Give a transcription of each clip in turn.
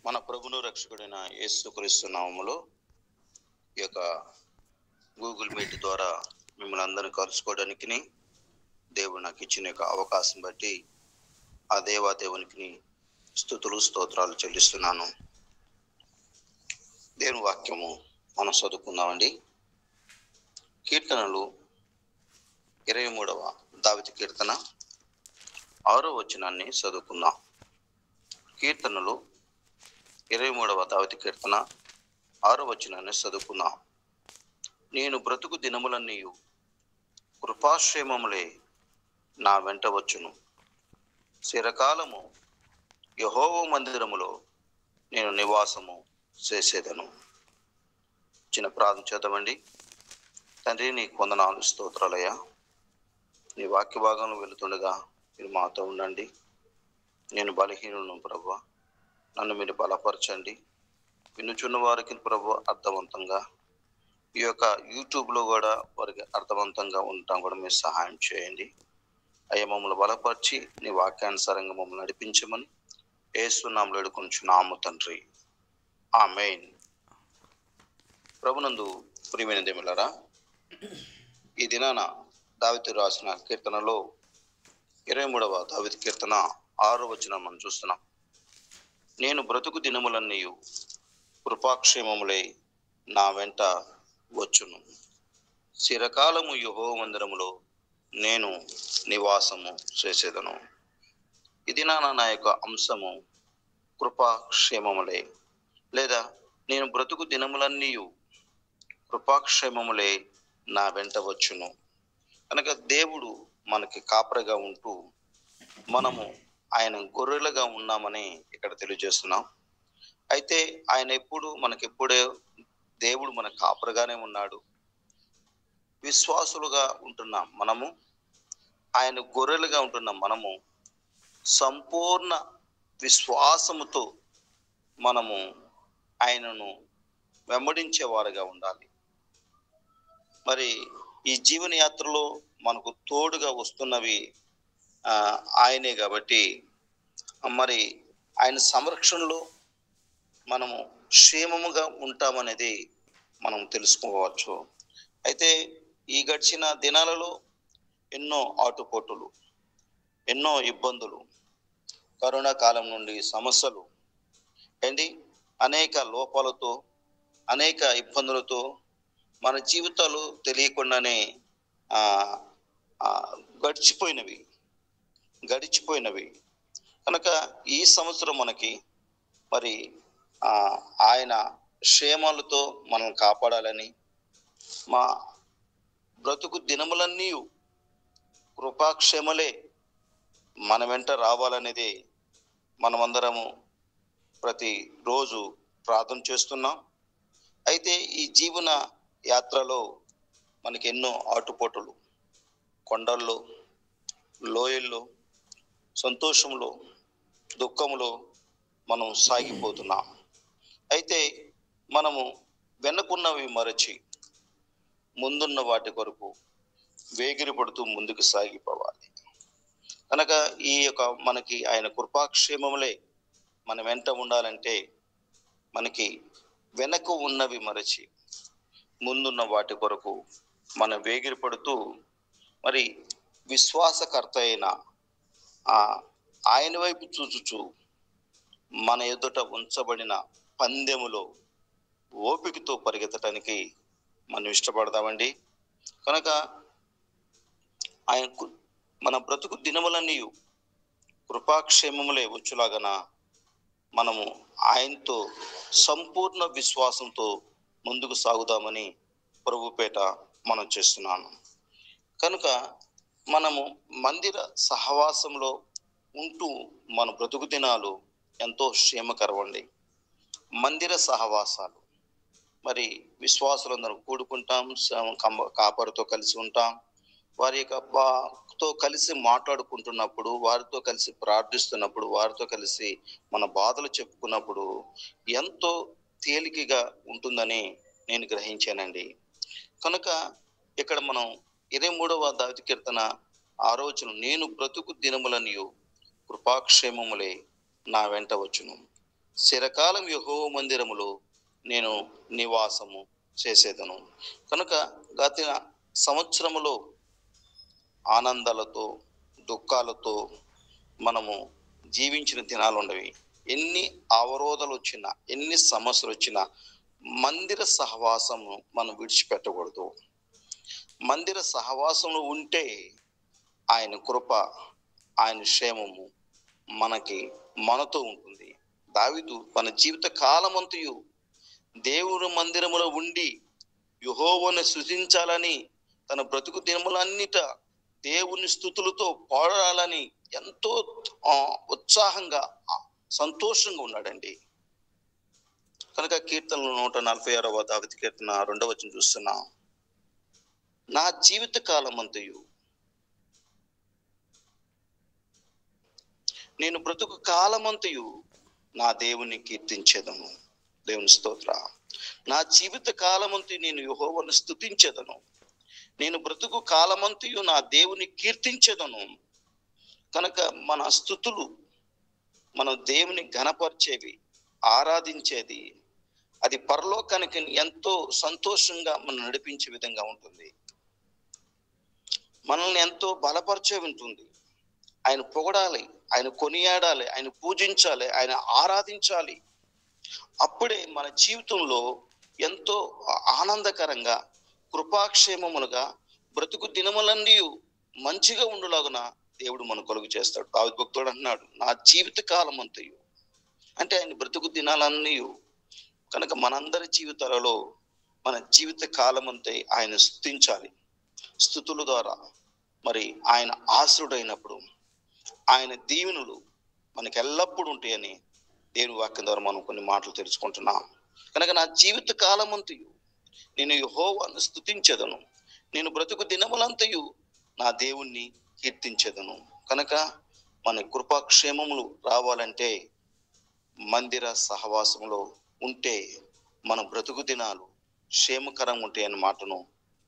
మన ప్రభును రక్షకుడైన యేసుక్రీస్తు నామములో ఈ యొక్క గూగుల్ మీట్ ద్వారా మిమ్మల్ని అందరిని కలుసుకోవడానికి దేవుడు నాకు ఇచ్చిన యొక్క అవకాశం బట్టి ఆ దేవాదేవునికి స్తుతులు స్తోత్రాలు చెల్లిస్తున్నాను. దేవుని వాక్యము మనం చదువుకుందామండి. కీర్తనలు 23వ దావీదు కీర్తన 6వ వచనాన్ని చదువుకుందాం. కీర్తనలు 23వ దావీదు కీర్తన 6వ వచనాన్ని చదువుకుందాం. నేను బ్రతుకు దినములన్నీయు కృపాక్షేమములే నా వెంట వచ్చును. చిరకాలము యెహోవా మందిరములో నేను నివాసము చేసేదను. చిన్న ప్రార్థన చేద్దామండి. తండ్రి, నీకు వందనాలు, స్తోత్రాలయ్యా. నీ వాక్య భాగంలో వెళుతుండగా మీరు మాతో ఉండండి. నేను బలహీనులను ప్రభువా, నన్ను మీరు బలపరచండి. వినుచున్న వారికి ప్రభు అర్థవంతంగా ఈ యొక్క యూట్యూబ్లో కూడా వారికి అర్థవంతంగా ఉండటం కూడా మీరు సహాయం చేయండి. అయ్యా, మమ్మల్ని బలపరిచి నీ వాక్యానుసారంగా మమ్మల్ని నడిపించమని యేసు నామములో వేడుకొనుచున్నాము తండ్రి, ఆమేన్. ప్రభునందు ప్రియమైన దేవులారా, ఈ దినాన దావీదు రాసిన కీర్తనలో 23వ దావీదు కీర్తన 6వ వచనం మనం చూస్తున్నాం. నేను బ్రతుకు దినములన్నీయు కృపాక్షేమములై నా వెంట వచ్చును. చిరకాలము యెహోవా మందిరములో నేను నివాసము చేసేదను. ఇది నా యొక్క అంశము కృపాక్షేమములే, లేదా నేను బ్రతుకు దినములన్నీయు కృపాక్షేమములే నా వెంట వచ్చును. కనుక దేవుడు మనకి కాపరిగా ఉంటూ మనము ఆయన గొర్రెలుగా ఉన్నామని ఇక్కడ తెలియజేస్తున్నాం. అయితే ఆయన మనకెప్పుడే దేవుడు మన కాపరిగానే ఉన్నాడు. విశ్వాసులుగా ఉంటున్నాం మనము, ఆయన గొర్రెలుగా ఉంటున్నాం మనము. సంపూర్ణ విశ్వాసముతో మనము ఆయనను వెంబడించేవారుగా ఉండాలి. మరి ఈ జీవన యాత్రలో మనకు తోడుగా వస్తున్నవి ఆయనే కాబట్టి మరి ఆయన సంరక్షణలో మనము క్షేమముగా ఉంటామనేది మనం తెలుసుకోవచ్చు. అయితే ఈ గడిచిన దినాలలో ఎన్నో ఆటుపోటులు, ఎన్నో ఇబ్బందులు, కరోనా కాలం నుండి సమస్యలు ఏంటి, అనేక లోపాలతో, అనేక ఇబ్బందులతో మన జీవితాలు తెలియకుండానే గడిచిపోయినవి. కనుక ఈ సంవత్సరం మనకి మరి ఆయన క్షేమాలతో మనం కాపాడాలని, మా బ్రతుకు దినములన్నీ కృపాక్షేమలే మన వెంట రావాలనేది మనమందరము ప్రతిరోజు ప్రార్థన చేస్తున్నాం. అయితే ఈ జీవన యాత్రలో మనకి ఎన్నో ఆటుపోటులు, కొండల్లో, లోయల్లో, సంతోషంలో, దుఃఖంలో మనం సాగిపోతున్నాం. అయితే మనము వెనుకున్నవి మరచి ముందున్న వాటి కొరకు వేగిరి పడుతూ ముందుకు సాగిపోవాలి. కనుక ఈ యొక్క మనకి ఆయన కృపాక్షేమములే మన వెంట ఉండాలంటే మనకి వెనక ఉన్నవి మరచి ముందున్న వాటి కొరకు మనం వేగిరి పడుతూ మరి విశ్వాసకర్త అయిన ఆయన వైపు చూచుచు మన ఎదుట ఉంచబడిన పందెములో ఓపికతో పరిగెత్తడానికి మనం ఇష్టపడదామండి. కనుక ఆయన మన బ్రతుకు దినములన్నీ కృపాక్షేమములే వచ్చులాగన మనము ఆయనతో సంపూర్ణ విశ్వాసంతో ముందుకు సాగుదామని ప్రభుపేట మనం చేస్తున్నాను. కనుక మనము మందిర సహవాసంలో ఉంటూ మన బ్రతుకు దినాలు ఎంతో క్షేమకరమండి. మందిర సహవాసాలు, మరి విశ్వాసులందరం కూడుకుంటాం, కాపరితో కలిసి ఉంటాం, వారి తో కలిసి మాట్లాడుకుంటున్నప్పుడు, వారితో కలిసి ప్రార్థిస్తున్నప్పుడు, వారితో కలిసి మన బాధలు చెప్పుకున్నప్పుడు ఎంతో తేలికగా ఉంటుందని నేను గ్రహించానండి. కనుక ఇక్కడ మనం 23వ దావీదు కీర్తన 6వ వచనం, నేను బ్రతుకు దినములనియు కృపాక్షేమములే నా వెంట వచ్చును. చిరకాలం యెహోవా మందిరములో నేను నివాసము చేసేదను. కనుక గత సంవత్సరములో ఆనందాలతో దుఃఖాలతో మనము జీవించిన దినాలు ఉండవి. ఎన్ని అవరోధాలు వచ్చినా, ఎన్ని సమస్యలు వచ్చినా మందిర సహవాసము మనం విడిచిపెట్టకూడదు. మందిర సహవాసంలో ఉంటే ఆయన కృప, ఆయన క్షేమము మనతో ఉంటుంది. దావీదు తన జీవిత కాలమంతయు దేవుని మందిరములో ఉండి యెహోవాను స్తుతించాలని, తన బ్రతుకు దినములన్నిట దేవుని స్తుతులతో పాడాలని ఎంతో ఉత్సాహంగా సంతోషంగా ఉన్నాడండి. కనుక కీర్తనలు 146వ దావీదు కీర్తన 2వ వచనం చూస్తున్నాం. నా జీవిత కాలమంతయు నేను బ్రతుకు కాలమంతయు నా దేవుని కీర్తించేదను. దేవుని స్తోత్ర. నా జీవిత కాలమంతయు నేను యెహోవాను స్తుతించేదను. నేను బ్రతుకు కాలమంతయు నా దేవుని కీర్తించేదను. కనుక మన స్తుతులు మన దేవుని ఘనపరిచేవి, ఆరాధించేది, అది పరలోకానికి ఎంతో సంతోషంగా మనం నడిపించే విధంగా ఉంటుంది. మనల్ని ఎంతో బలపరిచే ఉంటుంది. ఆయన పొగడాలి, ఆయన కొనియాడాలి, ఆయన పూజించాలి, ఆయన ఆరాధించాలి. అప్పుడే మన జీవితంలో ఎంతో ఆనందకరంగా, కృపాక్షేమములుగా, బ్రతుకు దినములన్నీ మంచిగా ఉండులాగున దేవుడు మన కలుగు చేస్తాడు. దావీదు భక్తుడు అన్నాడు, నా జీవిత కాలం అంతయు, అంటే ఆయన బ్రతుకు దినాలన్నీ. కనుక మనందరి జీవితాలలో మన జీవిత కాలం అంతా ఆయన స్తుతించాలి. స్తుతుల ద్వారా మరి ఆయన ఆశ్రుడైనప్పుడు ఆయన దీవెనలు మనకి ఎల్లప్పుడూ ఉంటాయని దేవుని వాక్యం ద్వారా మనం కొన్ని మాటలు తెలుసుకుంటున్నాం. కనుక నా జీవిత కాలమంతయు నేను యెహోవాను స్తుతించెదను. నేను బ్రతుకు దినములంతయు నా దేవుణ్ణి కీర్తించెదను. కనుక మన కృపాక్షేమములు రావాలంటే మందిర సహవాసంలో ఉంటే మన బ్రతుకు దినాలు క్షేమకరంగా ఉంటాయన్న మాటను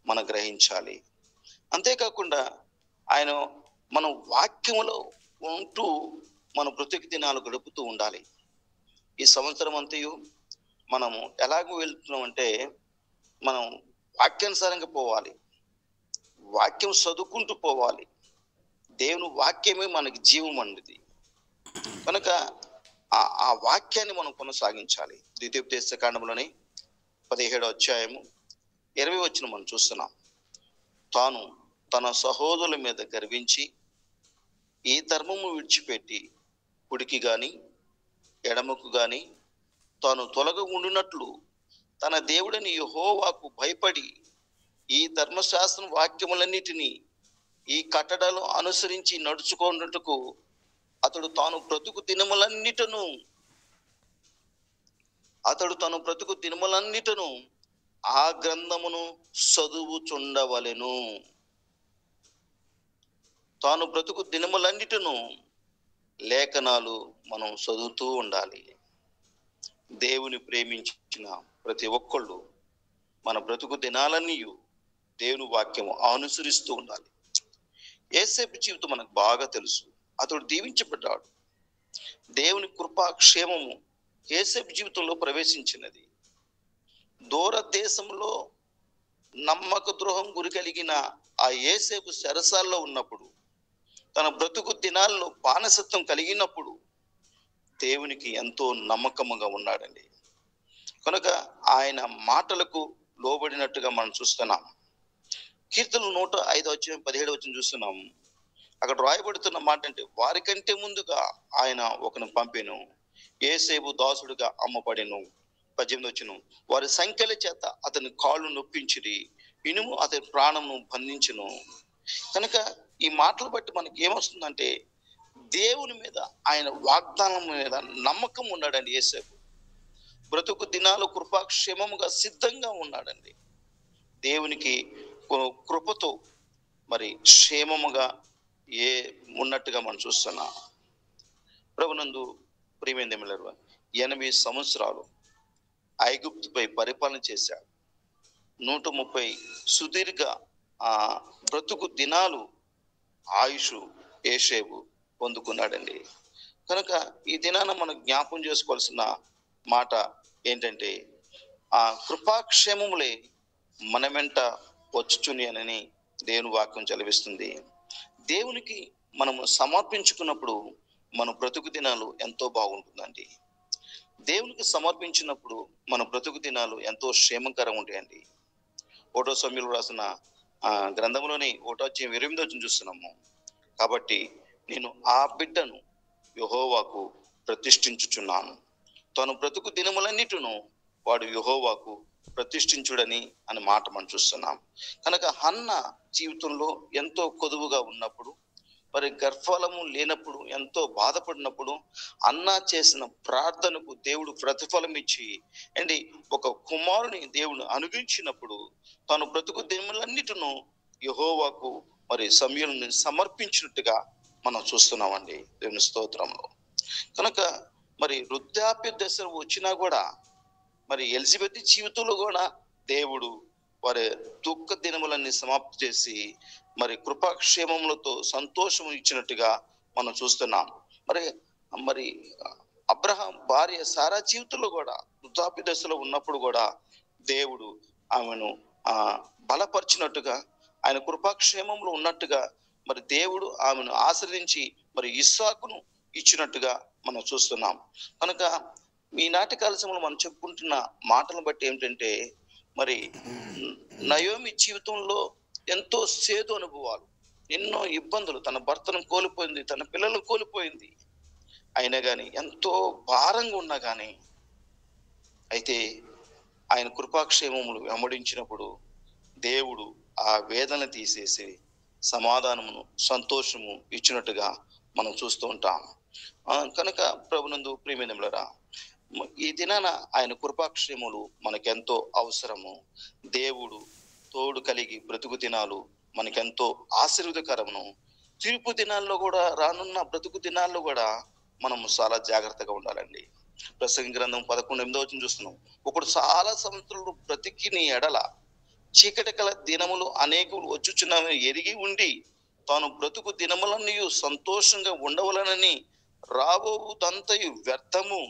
మనం గ్రహించాలి. అంతేకాకుండా ఆయన మన వాక్యములో ఉంటూ మన బ్రతుకు దినాలు గడుపుతూ ఉండాలి. ఈ సంవత్సరం అంతయు మనము ఎలాగో వెళ్తున్నాం అంటే మనం వాక్యానుసారంగా పోవాలి, వాక్యం చదువుకుంటూ పోవాలి. దేవుని వాక్యమే మనకి జీవం అండిది. కనుక ఆ వాక్యాన్ని మనం కొనసాగించాలి. ద్వితీయోపదేశ కాండంలోని 17వ అధ్యాయము 20వ వచనం మనం చూస్తున్నాం. తాను తన సహోదరుల మీద గర్వించి ఈ ధర్మము విడిచిపెట్టి కుడికి గాని ఎడమకు గాని తాను తొలగ ఉండునట్లు తన దేవుడని యెహోవాకు భయపడి ఈ ధర్మశాస్త్రం వాక్యములన్నిటినీ ఈ కట్టడలు అనుసరించి నడుచుకున్నట్టుకు అతడు తన బ్రతుకు దినములన్నిటను ఆ గ్రంథమును చదువుచుండవలెను. తాను బ్రతుకు దినములన్నిటను లేఖనాలు మనం చదువుతూ ఉండాలి. దేవుని ప్రేమించిన ప్రతి ఒక్కళ్ళు మన బ్రతుకు దినాలన్నీ దేవుని వాక్యము అనుసరిస్తూ ఉండాలి. యేసేపు జీవితం మనకు బాగా తెలుసు. అతడు దీవించబడ్డాడు. దేవుని కృపా క్షేమము యేసేపు జీవితంలో ప్రవేశించినది. దూర దేశంలో నమ్మక ద్రోహం గురి కలిగిన ఆ యేసేపు చెరసాల్లో ఉన్నప్పుడు, తన బ్రతుకు దినాల్లో బానిసత్వం కలిగినప్పుడు దేవునికి ఎంతో నమ్మకముగా ఉన్నాడండి. కనుక ఆయన మాటలకు లోబడినట్టుగా మనం చూస్తున్నాం. కీర్తనలు 105వ అధ్యాయం 17వ వచనం చూస్తున్నాం. అక్కడ రాయబడుతున్న మాట అంటే, వారికంటే ముందుగా ఆయన ఒకను పంపెను, యేసేపు దాసుడుగా అమ్మబడెను. 18వ వచనం, వారి సంఖ్యల చేత అతని కాళ్ళు నొప్పించిరి, ఇనుము అతని ప్రాణమును బంధించును. కనుక ఈ మాటలు బట్టి మనకి ఏమొస్తుందంటే దేవుని మీద, ఆయన వాగ్దానం మీద నమ్మకం ఉన్నాడండి యేసేపు. బ్రతుకు దినాలు కృపాక్షేమముగా సిద్ధంగా ఉన్నాడండి. దేవునికి కృపతో మరి క్షేమముగా ఉన్నట్టుగా మనం చూస్తున్నాం. ప్రభునందు ప్రియమైన దేవులారా, 80 సంవత్సరాలు ఐగుప్తుపై పరిపాలన చేశాడు. 130 సుదీర్ఘ బ్రతుకు దినాలు ఆయుష్ యేసేపు పొందుకున్నాడండి. కనుక ఈ దినాన మనం జ్ఞాపం చేసుకోవాల్సిన మాట ఏంటంటే, ఆ కృపాక్షేమములే మన వెంట వచ్చుచుని అని దేవుని వాక్యం చదివిస్తుంది. దేవునికి మనము సమర్పించుకున్నప్పుడు మన బ్రతుకు దినాలు ఎంతో బాగుంటుందండి. దేవునికి సమర్పించినప్పుడు మన బ్రతుకు దినాలు ఎంతో క్షేమకరంగా ఉంటాయండి. ఒకటో సమయంలో రాసిన గ్రంథంలోని 1:28 చూస్తున్నాము. కాబట్టి నేను ఆ బిడ్డను యెహోవాకు ప్రతిష్ఠించుచున్నాను, తను బ్రతుకు దినములన్నిటిను వాడు యెహోవాకు ప్రతిష్ఠించుడని అనే మాట మనం చూస్తున్నాం. కనుక హన్న జీవితంలో ఎంతో కొదువుగా ఉన్నప్పుడు, మరి గర్భఫలము లేనప్పుడు, ఎంతో బాధపడినప్పుడు అన్న చేసిన ప్రార్థనకు దేవుడు ప్రతిఫలం ఇచ్చి అండి ఒక కుమారుని దేవుడు అనుగ్రహించినప్పుడు తాను బ్రతుకు దినములన్నిటిను యెహోవాకు మరి సమయాలను సమర్పించినట్టుగా మనం చూస్తున్నామండి దేవుని స్తోత్రంలో. కనుక మరి వృద్ధాప్య దశ వచ్చినా కూడా, మరి ఎలిజబెత్ జీవితంలో కూడా దేవుడు వారి దుఃఖ దినములన్నీ సమాప్తి చేసి మరి కృపాక్షేమములతో సంతోషం ఇచ్చినట్టుగా మనం చూస్తున్నాం. మరి మరి అబ్రహాం భార్య సారా జీవితంలో కూడా వృద్ధాప్య దశలో ఉన్నప్పుడు కూడా దేవుడు ఆమెను బలపరిచినట్టుగా, ఆయన కృపాక్షేమంలో ఉన్నట్టుగా మరి దేవుడు ఆమెను ఆశ్రయించి మరి ఇస్సాకును ఇచ్చినట్టుగా మనం చూస్తున్నాం. కనుక ఈనాటి కాలశంలో మనం చెప్పుకుంటున్న మాటలను బట్టి ఏమిటంటే, మరి నయోమి జీవితంలో ఎంతో సేదు అనుభవాలు, ఎన్నో ఇబ్బందులు, తన భర్తను కోల్పోయింది, తన పిల్లలను కోల్పోయింది. అయినా కానీ ఎంతో భారంగా ఉన్నా కానీ, అయితే ఆయన కృపాక్షేమములు వెంబడించినప్పుడు దేవుడు ఆ వేదన తీసేసి సమాధానమును సంతోషము ఇచ్చినట్టుగా మనం చూస్తూ ఉంటాం. కనుక ప్రభునందు ప్రియమైనరా, ఈ దినాన ఆయన కృపాక్షేమములు మనకెంతో అవసరము. దేవుడు తోడు కలిగి బ్రతుకు దినాలు మనకెంతో ఆశీర్వదకరమును. తీర్పు దినాల్లో కూడా, రానున్న బ్రతుకు దినాల్లో కూడా మనం చాలా జాగ్రత్తగా ఉండాలండి. ప్రసంగి గ్రంథం 11:8 చూస్తున్నాం. ఒకడు చాలా సంవత్సరాలు బ్రతికి నీ ఎడల చీకటి కల దినములు అనేకులు వచ్చుచున్నామని ఎరిగి ఉండి తాను బ్రతుకు దినములన్నీ సంతోషంగా ఉండవలనని రాబోదంతయు వ్యర్థము.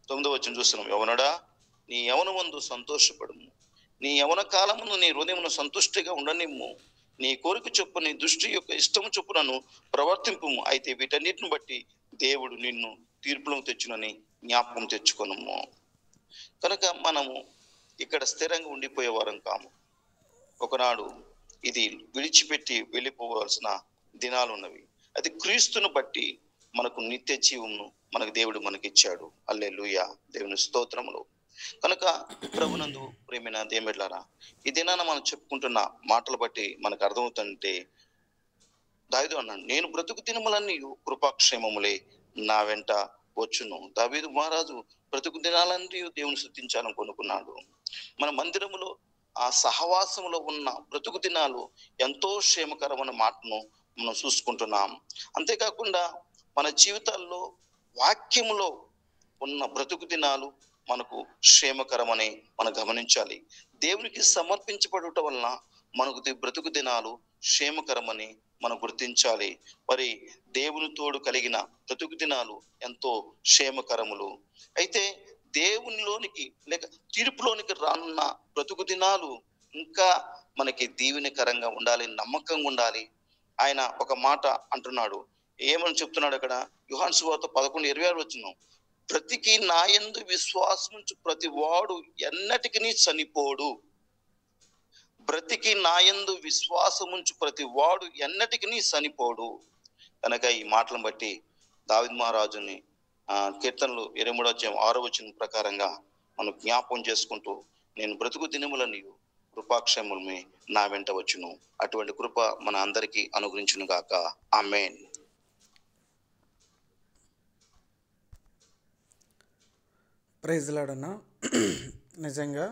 9 చూస్తున్నాం. యవనుడా, నీ యవనమందు సంతోషపడము, నీ యవన కాలమును నీ హృదయమును సంతుష్టిగా ఉండనిమ్ము, నీ కోరిక చొప్పు నీ దృష్టి యొక్క ఇష్టము చొప్పునను ప్రవర్తింపు. అయితే వీటన్నిటిని బట్టి దేవుడు నిన్ను తీర్పులను తెచ్చునని జ్ఞాపకం తెచ్చుకొనము. కనుక మనము ఇక్కడ స్థిరంగా ఉండిపోయే వారం కాము. ఒకనాడు ఇది విడిచిపెట్టి వెళ్ళిపోవలసిన దినాలు ఉన్నవి. అది క్రీస్తును బట్టి మనకు నిత్య జీవమును మనకు దేవుడు మనకిచ్చాడు. హల్లెలూయా, దేవుని స్తోత్రములు. కనుక ప్రభునందు ప్రేమైన దేవులారా, ఈ దినాన మనం చెప్పుకుంటున్న మాటలు బట్టి మనకు అర్థమవుతుంటే, దావీదు అన్నాడు, నేను బ్రతుకు దినములన్నీ కృపాక్షేమములే నా వెంట వచ్చును. దావీదు మహారాజు బ్రతుకు దినాలన్నీ దేవుని స్తుతించాలని కొనుక్కున్నాడు. మన మందిరములో ఆ సహవాసములో ఉన్న బ్రతుకు దినాలు ఎంతో క్షేమకరమైన మాటను మనం చూసుకుంటున్నాం. అంతేకాకుండా మన జీవితాల్లో వాక్యములో ఉన్న బ్రతుకు దినాలు మనకు క్షేమకరమని మనం గమనించాలి. దేవునికి సమర్పించబడుట వలన మనకు బ్రతుకు దినాలు క్షేమకరమని మనం గుర్తించాలి. మరి దేవుని తోడు కలిగిన బ్రతుకు దినాలు ఎంతో క్షేమకరములు. అయితే దేవునిలోనికి లేక తీర్పులోనికి రానున్న బ్రతుకు దినాలు ఇంకా మనకి దీవెనకరంగా ఉండాలి, నమ్మకంగా ఉండాలి. ఆయన ఒక మాట అంటున్నాడు. ఏమని చెప్తున్నాడు అక్కడ? యోహాను సువార్త 11:26 బ్రతికి నాయందు విశ్వాసముంచు ప్రతి వాడు ఎన్నటికి చనిపోడు. బ్రతికి నాయందు విశ్వాసముంచు ప్రతి వాడు ఎన్నటికి చనిపోడు. కనుక ఈ మాటలను బట్టి దావీదు మహారాజుని కీర్తనలు 23:6 ప్రకారంగా మనం జ్ఞాపకం చేసుకుంటూ, నేను బ్రతుకు దినములని కృపాక్షేమములే నా వెంట వచ్చును. అటువంటి కృప మన అందరికీ అనుగ్రహించును గాక. ఆమేన్. ప్రైజ్ లార్డ్ అన్న. నిజంగా